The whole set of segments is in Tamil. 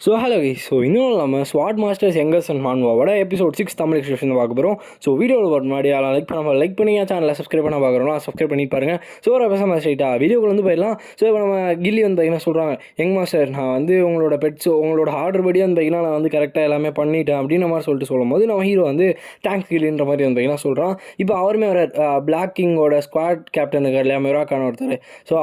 Hello guys. இன்னும் நம்ம ஸ்வாட் மாஸ்டர்ஸ் யங்கர்ஸ் அண்ட் மான்வாவோட எபிசோட் 6 தமிழ் எக்ஸ்பிரஷன் பார்க்க போகிறோம். வீடியோவில் ஒரு முன்னாடி லைக் பண்ணிங்க, சேனலை சப்ஸ்கிரைப் பண்ண பார்க்குறோம், சப்ஸ்கிரைப் பண்ணி பாருங்க. ஒரு பேசாமல் ஸ்ட்ரைட்டாக வீடியோக்குள்ள வந்து போயிடலாம். இப்போ நம்ம கில்லி வந்து பார்த்தீங்கன்னா சொல்கிறாங்க, யங் மாஸ்டர் நான் வந்து உங்களோட பெட்ஸ் உங்களோட ஆர்டர் படி வந்து பார்த்தீங்கன்னா நான் வந்து கரெக்டாக எல்லாமே பண்ணிட்டேன் அப்படின்ற மாதிரி சொல்லிட்டு சொல்லும் போது நம்ம ஹீரோ வந்து தேங்க்ஸ் கில்லின்ற மாதிரி வந்து பார்த்தீங்கன்னா சொல்கிறான். இப்போ அவருமே வர பிளாக் கிங்கோட ஸ்குவாட் கேப்டன் இருக்கார் இல்லையா, மிராக்கான ஒருத்தர்.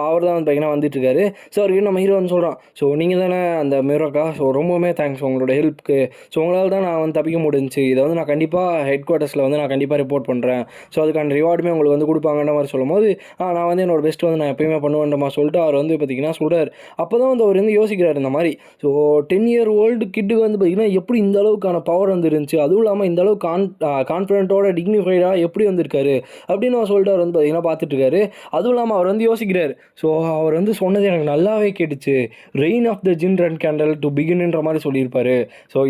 அவர் தான் வந்து பார்த்தீங்கன்னா வந்துட்டு இருக்காரு. அவருக்கு நம்ம ஹீரோ வந்து சொல்கிறான், நீங்கள் தானே அந்த மிராக்கா, ரொம்பவுமே தேங்க்ஸ் உங்களோட ஹெல்ப்க்கு. உங்களால் தான் நான் வந்து தப்பிக்க முடிஞ்சிச்சு. இதை வந்து நான் கண்டிப்பாக ஹெட் குவார்ட்டர்ஸில் வந்து நான் கண்டிப்பாக ரிப்போர்ட் பண்ணுறேன். அதுக்கான ரிவார்டுமே உங்களுக்கு வந்து கொடுப்பாங்கன்ற மாதிரி சொல்லும் போது நான் வந்து என்னோட பெஸ்ட் வந்து நான் எப்பயுமே பண்ணுவேன்ற மாதிரி சொல்லிட்டு அவர் வந்து பார்த்திங்கன்னா சொல்கிறார். அப்போ தான் வந்து அவர் வந்து யோசிக்கிறார் இந்த மாதிரி 10 year old கிட்டுக்கு வந்து பார்த்திங்கன்னா எப்படி இந்த அளவுக்கான பவர் வந்து இருந்துச்சு, அதுவும் இல்லாமல் இந்த அளவுக்கு கான்ஃபிடென்ட்டோட டிக்னிஃபைடாக எப்படி வந்திருக்காரு அப்படின்னு அவர் சொல்லிட்டு அவர் வந்து பார்த்திங்கன்னா பார்த்துட்டு இருக்காரு. அதுவும் இல்லாமல் அவர் வந்து யோசிக்கிறார். அவர் வந்து சொன்னது எனக்கு நல்லாவே கேட்டுச்சு, rain of the gin red candle to பிகின்ன்ற மாதிரி சொல்லியிருப்பாரு.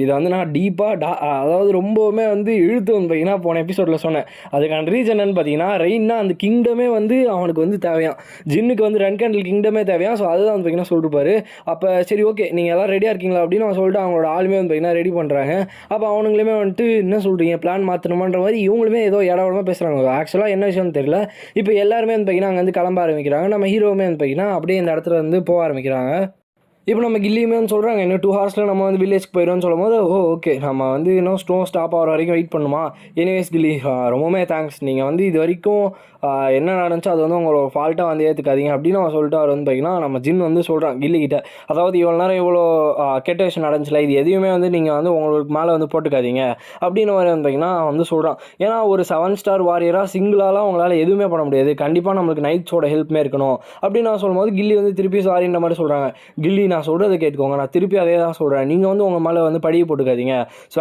இதை வந்து நான் டீப்பாக அதாவது ரொம்பவுமே வந்து இழுத்து வந்து பார்த்தீங்கன்னா போன எபிசோடில் சொன்னேன். அதுக்கான ரீசன் என்னன்னு பார்த்தீங்கன்னா, ரெயின்னா அந்த கிங்டமே வந்து அவனுக்கு வந்து தேவையான், ஜின்னுக்கு வந்து ரெட் கேண்டில் கிங்டமே தேவையான். அதுதான் வந்து பார்த்தீங்கன்னா சொல்லிருப்பாரு. அப்போ சரி ஓகே நீங்கள் எல்லாம் ரெடியாக இருக்கீங்களா அப்படின்னு அவன் சொல்லிட்டு அவங்களோட ஆளுமே வந்து பார்த்தீங்கன்னா ரெடி பண்ணுறாங்க. அப்போ அவனுங்களுமே வந்துட்டு என்ன சொல்கிறீங்க பிளான் மாற்றணுமான்ற மாதிரி இவங்களுமே ஏதோ இடமா பேசுகிறாங்க. ஆக்சுவலாக என்ன விஷயம்னு தெரியல. இப்போ எல்லாருமே வந்து பார்த்தீங்கன்னா அங்கே வந்து கிளம்ப ஆரம்பிக்கிறாங்க. நம்ம ஹீரோவுமே வந்து பார்த்தீங்கன்னா அப்படியே இந்த இடத்துல வந்து போக ஆரம்பிக்கிறாங்க. இப்போ நம்ம கில்லியுமே வந்து சொல்கிறாங்க, இன்னும் 2 hours நம்ம வந்து வில்லேஜ்க்கு போயிடும்னு சொல்லும் போது ஓகே நம்ம வந்து இன்னும் ஸ்டாப் ஆகிற வரைக்கும் வெயிட் பண்ணுமா. எனிவேஸ் கில்லி ரொம்பவுமே தேங்க்ஸ், நீங்கள் வந்து இது வரைக்கும் என்ன நடந்துச்சோ அது வந்து உங்களோட ஃபால்ட்டாக வந்து ஏற்றுக்காதீங்க அப்படின்னு அவன் சொல்லிட்டு அவர் வந்து பார்த்தீங்கன்னா நம்ம ஜின் வந்து சொல்கிறான் கில்லிக்கிட்ட, அதாவது இவ்வளோ நேரம் இவ்வளோ கெட்ட விஷயம் நடந்துச்சுல, இது எதுவுமே வந்து நீங்கள் வந்து உங்களுக்கு மேலே வந்து போட்டுக்காதீங்க அப்படின்னு மாதிரி வந்து பார்த்தீங்கன்னா வந்து சொல்கிறான். ஏன்னா ஒரு 7 star வாரியராக சிங்கிளாலாம் உங்களால் எதுவுமே பண்ண முடியாது, கண்டிப்பாக நம்மளுக்கு நைட்ஸோட ஹெல்ப்மே இருக்கணும் அப்படின்னு நான் சொல்லும்போது கில்லி வந்து திருப்பி சாரின்ற மாதிரி சொல்கிறாங்க. கில்லி நான் சொல்கிறத கேட்டுக்கோங்க, நான் திருப்பி அதே தான் சொல்கிறேன், நீங்கள் வந்து உங்கள் மேலே வந்து படியை போட்டுக்காதீங்க.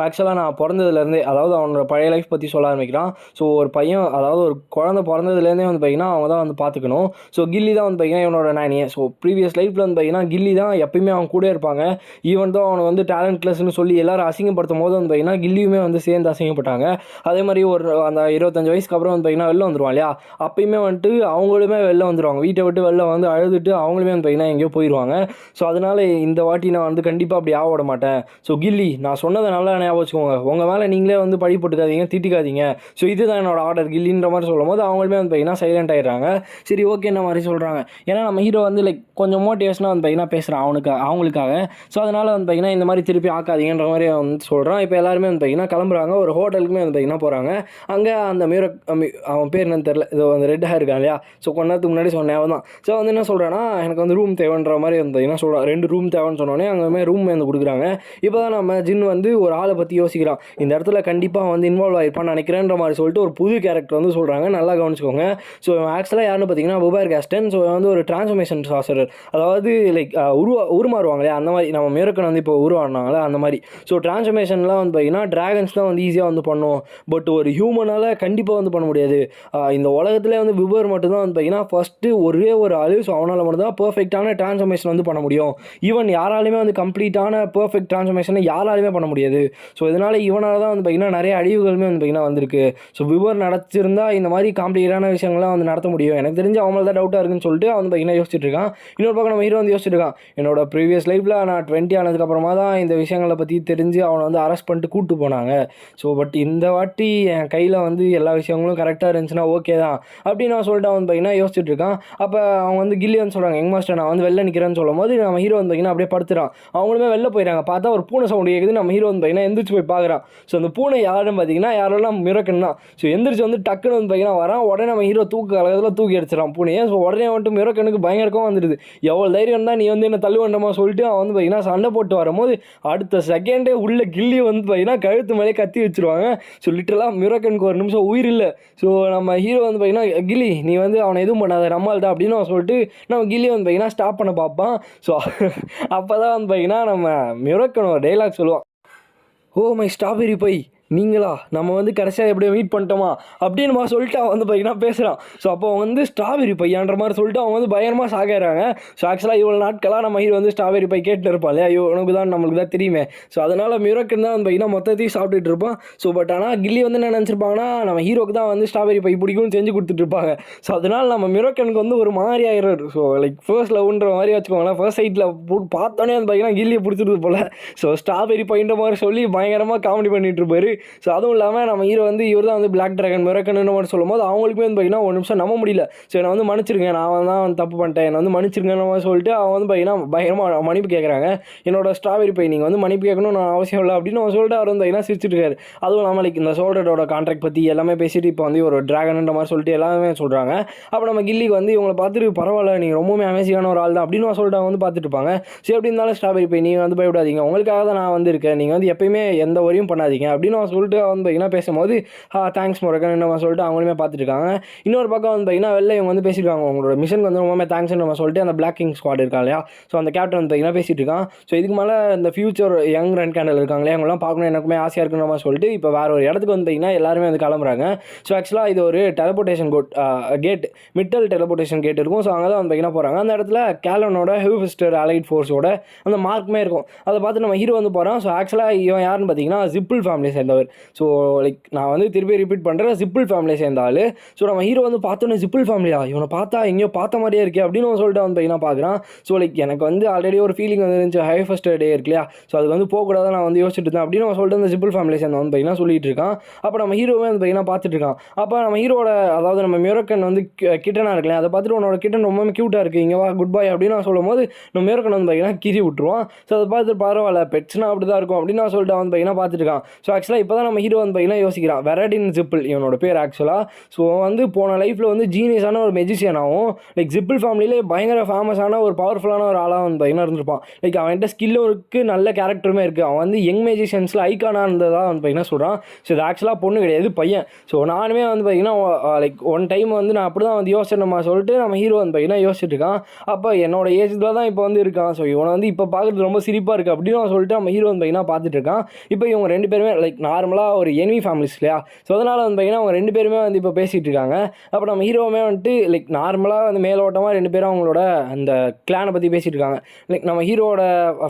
ஆக்சுவலாக நான் பிறந்ததுலேருந்தே, அதாவது அவனோட பழைய லைஃப் பற்றி சொல்ல ஆரம்பிக்கிறான். ஒரு பையன், அதாவது ஒரு குழந்தை பிறந்ததுலேருந்தே வந்து பார்த்தீங்கன்னா அவங்க தான் வந்து பார்த்துக்கணும். கில்லி தான் வந்து பார்த்தீங்கன்னா இவனோட நானியே. ப்ரீவியஸ் லைஃப்பில் வந்து பார்த்தீங்கன்னா கில்லி தான் எப்பயுமே அவன் கூட இருப்பாங்க. ஈவன் தான் அவனை வந்து டேலண்ட்லெஸ்ன்னு சொல்லி எல்லாரும் அசிங்கப்படுத்தும் போது வந்து பார்த்தீங்கன்னா கில்லியுமே வந்து சேர்ந்து அசிங்கப்பட்டாங்க. அதே மாதிரி ஒரு அந்த 25 வயசுக்கு அப்புறம் வந்து பார்த்தீங்கன்னா வெளில வந்துடுவான் இல்லையா, அப்பயுமே வந்துட்டு அவங்களுமே வெளில வந்துடுவாங்க, வீட்டை விட்டு வெளில வந்து அழுதுட்டு அவங்களுமே வந்து பார்த்தீங்கன்னா எங்கேயோ போயிடுவாங்க. அதனால் இந்த வாட்டி நான் வந்து கண்டிப்பாக அப்படி ஆக விட மாட்டேன். கில்லி நான் சொன்னதை நல்லா ஞாபகம் வச்சுக்கோங்க, உங்கள் மேலே நீங்களே வந்து பழி போட்டுக்காதீங்க, திட்டிக்காதீங்க. இதுதான் என்னோட ஆர்டர் கில்லின்ற மாதிரி சொல்லும் போது அவங்களுமே வந்து பார்த்தீங்கன்னா சைலண்ட் ஆகிடுறாங்க. சரி ஓகேன்ற மாதிரி சொல்கிறாங்க. ஏன்னா நம்ம ஹீரோ வந்து கொஞ்சம் மோட்டிவேஷனாக வந்து பார்த்தீங்கன்னா பேசுகிறான் அவங்களுக்காக. அதனால் வந்து பார்த்தீங்கன்னா இந்த மாதிரி திருப்பி ஆக்காதீங்கன்ற மாதிரி வந்து சொல்கிறான். இப்போ எல்லாருமே வந்து பார்த்தீங்கன்னா கிளம்புறாங்க, ஒரு ஹோட்டலுக்குமே வந்து பார்த்தீங்கன்னா போகிறாங்க. அங்கே அந்த அவன் பேர் என்னன்னு தெரியல, இது அந்த ரெட் ஹேர் இருக்கான் இல்லையா, கொஞ்ச நேரத்துக்கு முன்னாடி சொன்னேன் அவன் தான். வந்து என்ன சொல்கிறேன்னா, எனக்கு வந்து ரூம் தேவைன்ற மாதிரி வந்து பார்த்தீங்கன்னா சொல்கிறான். 2 ரூம் தேவைன்னு சொன்னோடனே அங்கே ரூம் வந்து கொடுக்குறாங்க. இப்போ தான் நம்ம ஜின் வந்து ஒரு ஆளை பற்றி யோசிக்கிறான், இந்த இடத்துல கண்டிப்பாக வந்து இன்வால்வ் ஆகிருப்பான்னு நினைக்கிறேன்ற மாதிரி சொல்லிட்டு ஒரு புது கேரக்டர் வந்து சொல்கிறாங்க. நல்லா கவனிச்சுக்கோங்க. ஆக்சுவலாக யாருன்னு பார்த்தீங்கன்னா புபேர் கேஸ்டன். வந்து ஒரு டிரான்ஸ்ஃபர்மேஷன் சாசரர், அதாவது உருமாறுவாங்களே அந்த மாதிரி, நம்ம மிரக்கன் வந்து இப்போ உருவானாங்களே அந்த மாதிரி. டிரான்ஸ்ஃபர்மேஷன்லாம் வந்து பார்த்தீங்கன்னா ட்ராகன்ஸ்லாம் வந்து ஈஸியாக வந்து பண்ணும், பட் ஒரு ஹியூமனால் கண்டிப்பாக வந்து பண்ண முடியாது. இந்த உலகத்திலே வந்து விபர் மட்டும்தான் வந்து பார்த்தீங்கன்னா ஃபஸ்ட்டு ஒரே ஒரு ஆளு. அவனால் மட்டும் தான் பர்ஃபெக்டான டிரான்ஸ்ஃபர்மேஷன் வந்து பண்ண முடியும். ஈவன் யாராலுமே வந்து கம்ப்ளீட்டான பர்ஃபெக்ட் டிரான்ஸ்ஃபர்மேஷனை யாராலுமே பண்ண முடியாது. இதனால் இவனால் தான் வந்து பார்த்தீங்கன்னா நிறைய அழிவுகளுமே வந்து பார்த்தீங்கன்னா வந்திருக்கு. விபர் நடத்திருந்தா இந்த மாதிரி காம்ப்ளிகேட்டான விஷயங்கள்லாம் வந்து நடத்த முடியும். எனக்கு தெரிஞ்சு அவங்கள தான் டவுட்டாக இருக்குன்னு சொல்லிட்டு அவன் பார்த்தீங்கன்னா யோசிச்சுட்டு இருக்கான். இன்னொரு பக்கம் நம்ம ஹீரோ வந்து யோசிச்சுட்டு இருக்கான், என்னோட ப்ரீவியஸ் லைஃப்பில் நான் 20 ஆனதுக்கப்புறமா தான் இந்த விஷயங்களை பற்றி தெரிஞ்சு அவனை வந்து அரெஸ்ட் பண்ணிட்டு கூப்பிட்டு போனாங்க. பட் இந்த வாட்டி என் கையில் வந்து எல்லா விஷயங்களும் கரெக்டாக இருந்துச்சுன்னா ஓகே தான் அப்படின்னு நான் சொல்லிட்டு அவன் பார்த்தீங்கன்னா யோசிச்சுட்டு இருக்கான். அப்போ அவங்க வந்து கில்லி வந்து சொல்கிறாங்க, யங் மாஸ்டர் நான் வந்து வெளில நிற்கிறேன்னு சொல்லும் போது நம்ம ஹீரோ வந்து பார்த்தீங்கன்னா அப்படியே படுத்துறான். அவங்களுமே வெளில போயிடறாங்க. பார்த்தா ஒரு பூனை சவுண்டு கேட்குது. நம்ம ஹீரோ வந்து பார்த்தீங்கன்னா எந்திரிச்சு போய் பார்க்குறான். அந்த பூனை யாருன்னு பார்த்தீங்கன்னா யாரெல்லாம் மிரக்கன் தான். எந்திரிச்சு வந்து டக்குன்னு வந்து பார்த்தீங்கன்னா வரான். உடனே நம்ம ஹீரோ கலகத்தில் தூக்கி அடிச்சிடறான் பூனையை. உடனே வந்துட்டு மிரக்கனுக்கு பயங்கரமாக வந்துடுது. எவ்வளோ தைரியம் தான் நீ வந்து என்ன தள்ளுவண்டமா சொல்லிட்டு அவன் வந்து பார்த்தீங்கன்னா சண்டை போட்டு வரும்போது அடுத்த செகண்டே உள்ள கில்லி வந்து பார்த்தீங்கன்னா கழுத்து மேலே கத்தி வச்சிருவாங்க. லிட்டரலாக மிரக்கனுக்கு ஒரு நிமிஷம் உயிர் இல்லை. நம்ம ஹீரோ வந்து பார்த்தீங்கன்னா கில்லி நீ வந்து அவனை எதுவும் பண்ணாத நம்மால் தான் அப்படின்னு அவன் சொல்லிட்டு நம்ம கில்லி வந்து பார்த்தீங்கன்னா ஸ்டாப் பண்ண பார்ப்பான். அப்போ தான் வந்து பார்த்தீங்கன்னா நம்ம மிரக்கன் ஒரு டைலாக் சொல்லுவான், ஓ மை ஸ்ட்ராபெரி பை, நீங்களா நம்ம வந்து கடைசியாக எப்படியோ மீட் பண்ணிட்டோமா அப்படின்னு நம்ம சொல்லிட்டு அவன் வந்து பார்த்தீங்கன்னா பேசுகிறான். ஸோ அப்போ அவன் வந்து ஸ்ட்ராபெரி பையான்ற மாதிரி சொல்லிட்டு அவங்க வந்து பயங்கரமாக சாகிறாங்க. ஸோ ஆக்சுவலாக இவ்வளோ நாட்களாக நம்ம ஹீரோ வந்து ஸ்ட்ராபெரி பை கேட்டு இருப்பான் இல்லையா, இவனுக்கு தான் நம்மளுக்கு தான் தெரியுமே. ஸோ அதனால் மியூரக்கன் தான் வந்து பார்த்தீங்கன்னா மொத்தத்தையும் சாப்பிட்டுட்டு இருப்பான். ஸோ பட் ஆனால் கில்லி வந்து என்ன நினச்சிருப்பாங்கன்னா நம்ம ஹீரோக்கு தான் வந்து ஸ்ட்ராபெரி பை பிடிக்கும்னு செஞ்சு கொடுத்துட்டு இருப்பாங்க. ஸோ அதனால் நம்ம மியூரக்கனுக்கு வந்து ஒரு மாதிரி ஆயிடுறாரு. ஸோ லைக் ஃபர்ஸ்ட் லவ்ன்ற மாதிரி வச்சுக்கோங்களேன். ஃபர்ஸ்ட் சைட்டில் பார்த்தோன்னே வந்து பார்த்தீங்கன்னா கில்லியை பிடிச்சிருது போல். ஸோ ஸ்ட்ராபெரி பைன்ற மாதிரி சொல்லி பயங்கரமாக காமெடி பண்ணிட்டு இருப்பாரு. ஸோ அதுவும் இல்லாமல் நம்ம ஹீரோ வந்து இவர் தான் வந்து பிளாக் ட்ராகன் மியூரக்கன் மாதிரி சொல்லும் போது அவங்களுக்குமே வந்து பார்த்தீங்கன்னா ஒரு நிமிஷம் நம்ப முடியல. ஸோ என்னை வந்து மன்னிச்சிருங்க, நான் தான் தப்பு பண்ணிட்டேன், என்னை வந்து மன்னிச்சிருங்கன்னு மாதிரி சொல்லிட்டு அவன் வந்து பார்த்தீங்கன்னா பயங்கரமாக மன்னிப்பு கேட்குறாங்க. என்னோட ஸ்ட்ராபெரி பை நீங்கள் வந்து மன்னிப்பு கேட்கணும் நான் அவசியம் இல்லை அப்படின்னு அவன் சொல்லிட்டு அவர் வந்து பார்த்தீங்கன்னா சிரிச்சிட்டு இருக்காரு. அதுவும் இல்லாமல் லைக் இந்த சோல்டரோட கான்ட்ராக்ட் பற்றி எல்லாமே பேசிட்டு இப்போ வந்து ஒரு ட்ராகன்ன்ற மாதிரி சொல்லிட்டு எல்லாமே சொல்கிறாங்க. அப்போ நம்ம கில்லிக்கு வந்து இவங்களை பார்த்துட்டு பரவாயில்ல நீங்கள் ரொம்பவுமே அமேசிங்கான ஒரு ஆள் தான் அப்படின்னு சொல்லிட்டு அவங்க வந்து பார்த்துட்டு இருப்பாங்க. சரி எப்படி இருந்தாலும் ஸ்ட்ராபெரி பை நீங்கள் வந்து பயப்படாதீங்க, உங்களுக்காக தான் நான் வந்து இருக்கேன், நீங்கள் வந்து எப்பயுமே எந்த வரையும் பண்ணாதீங்க அப்படின்னு அவன் சொல்லிட்டு வந்து பார்த்தீங்கன்னா பேசும்போது தேங்க்ஸ் முருகன் நம்ம சொல்லிட்டு அவங்களுமே பார்த்துட்டு இருக்காங்க. இன்னொரு பக்கம் வந்து பார்த்தீங்கன்னா வெளில இவங்க வந்து பேசியிருக்காங்க உங்களோட மிஷனுக்கு வந்து ரொம்பவே தேங்க்ஸ்னு நம்ம சொல்லிட்டு அந்த பிளாக் கிங் ஸ்குவாட் இருக்கா இல்லையா, ஸோ அந்த கேப்டன் வந்து பார்த்தீங்கன்னா பேசிட்டு இருக்கான். ஸோ இதுக்கு மேலே இந்த ஃபியூச்சர் யங் ரெட் கேண்டல் இருக்காங்களே அவங்களாம் பார்க்கணும் எனக்குமே ஆசையாக இருக்குன்னு நம்ம சொல்லிட்டு இப்போ வேறு ஒரு இடத்துக்கு வந்து பார்த்தீங்கன்னா எல்லாருமே வந்து கிளம்புறாங்க. ஸோ ஆக்சுவலாக இது ஒரு டெலிபோர்ட்டேஷன் கேட் மிட்டல் டெலிபோர்ட்டேஷன் கேட் இருக்கும். ஸோ அங்கே தான் வந்து பார்த்தீங்கன்னா போகிறாங்க. அந்த இடத்துல கேலனோட ஹெவிஃபிஸ்டர் அலைட் ஃபோர்ஸோட அந்த மார்க்குமே இருக்கும். அதை பார்த்து நம்ம ஹீரோ வந்து போகிறான். ஸோ ஆக்சுவலாக இவன் யாருன்னு பார்த்தீங்கன்னா ஜிப்பிள் ஃபேமிலி சேர்ந்தவர். ஸோ லைக் நான் வந்து திருப்பி ரிப்பீட் பண்ணுறேன், ஜிப்பிள் ஃபேமிலி சேர்ந்தாலும். ஸோ நம்ம ஹீரோ வந்து பார்த்தோன்னே ஜிப்பிள் ஃபேமிலியா இவனை பார்த்தா எங்கேயோ பார்த்த மாதிரியே இருக்கே அப்படின்னு சொல்லிட்டு வந்து பார்த்தீங்கன்னா பார்க்குறான். ஸோ லைக் எனக்கு வந்து ஆல்ரெடி ஒரு ஃபீலிங் வந்து இருந்துச்சு ஹை ஃபர்ஸ்ட் டே இருக்கு இல்லையா, ஸோ அது வந்து போகக்கூடாது நான் வந்து யோசிச்சுட்டு இருந்தேன் அப்படின்னு சொல்லிட்டு அந்த ஜிப்பிள் ஃபேமிலி சேர்ந்து வந்து பார்த்தீங்கன்னா சொல்லிட்டு இருக்கான். அப்போ நம்ம ஹீரோவே வந்து பார்த்தீங்கன்னா பார்த்துட்டு இருக்கான். அப்போ நம்ம ஹீரோட அதாவது நம்ம மியூரக்கன் வந்து கிட்டனாக இருக்கலாம், அதை பார்த்துட்டு உன்னோட கிட்டன் ரொம்பவே க்யூட்டாக இருக்குது இங்கே வா குட் பை அப்படின்னு நான் சொல்லும் போது நம்ம மியூரக்கன் வந்து பார்த்தீங்கன்னா கிரி விட்டுருவான். ஸோ அதை பார்த்துட்டு பரவாயில்ல பெட்ஸ்னா அப்படி தான் இருக்கும் அப்படின்னு நான் சொல்லிட்டு வந்து பார்த்தீங்கன்னா பார்த்துட்டு இருக்கான். ஸோ ஆக்சுவலாக இப்போ தான் நம்ம ஹீரோ வந்து பார்த்தீங்கன்னா யோசிக்கிறான் வெரடின் ஜிப்பிள் இவனோட பேர் ஆக்சுவலாக. ஸோ வந்து போன லைஃப்பில் வந்து ஜீனியஸான ஒரு மெஜிஷியனாகவும் லைக் ஜிப்பிள் ஃபேமிலியிலே பயங்கர ஃபேமஸான ஒரு பவர்ஃபுல்லான ஒரு ஆளாக வந்து பார்த்தீங்கன்னா இருந்திருப்பான். லைக் அவன்கிட்ட ஸ்கில்லும் இருக்குது நல்ல கேரக்டருமே இருக்குது. அவன் வந்து யங் மெஜிஷியன்ஸில் ஐக்கானாக இருந்ததாக வந்து பார்த்தீங்கன்னா சொல்கிறான். ஸோ இது ஆக்சுவலாக பொண்ணு கிடையாது பையன். ஸோ நானுமே வந்து பார்த்தீங்கன்னா லைக் ஒன் டைம் வந்து நான் அப்படி தான் வந்து யோசிச்சேன்மா சொல்லிட்டு நம்ம ஹீரோ வந்து பார்த்தீங்கன்னா யோசிச்சுட்டு இருக்கான். அப்போ என்னோட ஏஜில் தான் இப்போ வந்து இருக்கான். ஸோ இவனை வந்து இப்போ பார்க்குறது ரொம்ப சிரிப்பாக இருக்குது அப்படின்னு சொல்லிட்டு நம்ம ஹீரோ வந்து பார்த்தீங்கன்னா பார்த்துட்டு இருக்கான். இப்போ இவங்க ரெண்டு பேருமே லைக் நார்மலாக ஒரு எனிமி ஃபேமிலிஸ் இல்லையா, ஸோ அதனால் வந்து பார்த்தீங்கன்னா அவங்க ரெண்டு பேருமே வந்து இப்போ பேசிகிட்டு இருக்காங்க. அப்போ நம்ம ஹீரோவுமே வந்துட்டு லைக் நார்மலாக வந்து மேலோட்டமாக ரெண்டு பேரும் அவங்களோட அந்த கிளானை பற்றி பேசிகிட்டு இருக்காங்க. லைக் நம்ம ஹீரோட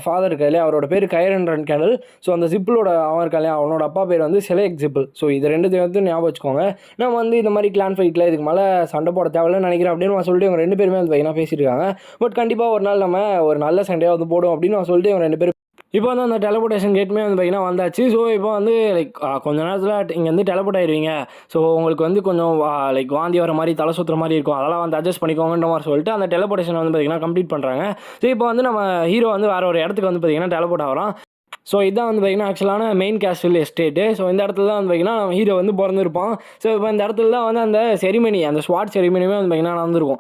ஃபாதர் இருக்கா இல்லையா, அவரோட பேர் கைரன் ரன் கேண்டல். ஸோ அந்த ஜிப்பிளோட அவன் இருக்கா இல்லையா, அவனோட அப்பா பேர் வந்து செலெக் ஜிப்பிள். ஸோ இது ரெண்டுத்தையும் வந்து ஞாபகம் வச்சுக்கோங்க. நம்ம வந்து இந்த மாதிரி கிளான் ஃபைட்டில் இதுக்கு மேலே சண்டை போட தேவையில்லைன்னு நினைக்கிறேன் அப்படின்னு சொல்லிட்டு இவங்க ரெண்டு பேருமே வந்து பார்த்தீங்கன்னா பேசிட்டு இருக்காங்க. பட் கண்டிப்பாக ஒரு நாள் நம்ம ஒரு நல்ல சண்டையாக வந்து போடும் அப்படின்னு சொல்லிட்டு இவங்க ரெண்டு பேரும் இப்போ வந்து அந்த டெலிபோர்ட்டேஷன் கேட்டுமே வந்து பார்த்தீங்கன்னா வந்தாச்சு. ஸோ இப்போ வந்து லைக் கொஞ்ச நேரத்தில் இங்கே வந்து டெலிபோர்ட் ஆயிடுவீங்க. ஸோ உங்களுக்கு வந்து கொஞ்சம் லைக் வாந்தி வர மாதிரி தலை சுற்றுற மாதிரி இருக்கும், அதெல்லாம் வந்து அட்ஜஸ்ட் பண்ணிக்கோங்கன்ற மாதிரி சொல்லிட்டு அந்த டெலிபோர்ட்டேஷன் வந்து பார்த்தீங்கன்னா கம்ப்ளீட் பண்ணுறாங்க. ஸோ இப்போ வந்து நம்ம ஹீரோ வந்து வேறு ஒரு இடத்துக்கு வந்து பார்த்தீங்கன்னா டெலிபோர்ட் ஆகிறான். ஸோ இதான் வந்து பார்த்திங்கன்னா ஆக்சுவலான மெயின் கேஸ்டில் எஸ்டேட்டு. ஸோ இந்த இடத்துல தான் வந்து பார்த்திங்கன்னா நம்ம ஹீரோ வந்து பிறந்திருப்பான். ஸோ இப்போ இந்த இடத்துல தான் வந்து அந்த செரிமனி அந்த ஸ்வாட் செரிமனியுமே வந்து பார்த்திங்கன்னா நடந்திருக்கும்.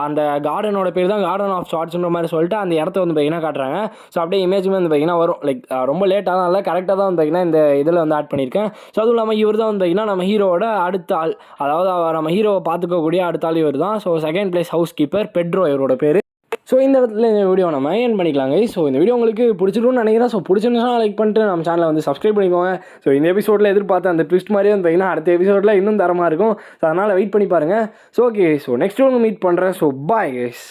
அந்த கார்டனோட பேர் தான் கார்டன் ஆஃப் ஸ்வாட்ஸ்ன்ற மாதிரி சொல்லிட்டு அந்த இடத்த வந்து பார்த்திங்கன்னா காட்டுறாங்க. ஸோ அப்படியே இமேஜுமே வந்து பார்த்திங்கன்னா வரும். லைக் ரொம்ப லேட்டாக தான் இல்லை, கரெக்டாக தான் வந்து பார்த்திங்கன்னா இந்த இதில் வந்து ஆட் பண்ணியிருக்கேன். ஸோ அதுவும் இல்லாமல் இவர் தான் வந்து பார்த்திங்கன்னா நம்ம ஹீரோவோட அடுத்த ஆள், அதாவது நம்ம ஹீரோவை பார்த்துக்கக்கூடிய அடுத்த ஆள் இவர் தான். So second place housekeeper Pedro இவரோட பேர். ஸோ இந்த இடத்துல இந்த வீடியோ நம்ம ஏன் பண்ணிக்கலாங்க. ஸோ இந்த வீடியோ உங்களுக்கு பிடிச்சிருக்குன்னு நினைக்கிறேன். ஸோ பிடிச்சிருந்துச்சுன்னா லைக் பண்ணிட்டு நம்ம சேனலை வந்து சப்ஸ்கிரைப் பண்ணிக்கோங்க. ஸோ இந்த எபிசோடில் எதிர்பார்த்த அந்த ட்விஸ்ட் மாதிரியே வந்து பார்த்தீங்கன்னா அடுத்த எபிசோடில் இன்னும் தரமாக இருக்கும். ஸோ அதனால் வெயிட் பண்ணி பாருங்கள். ஸோ ஓகே, ஸோ நெக்ஸ்ட் ஒன்று மீட் பண்ணுறேன். So bye guys.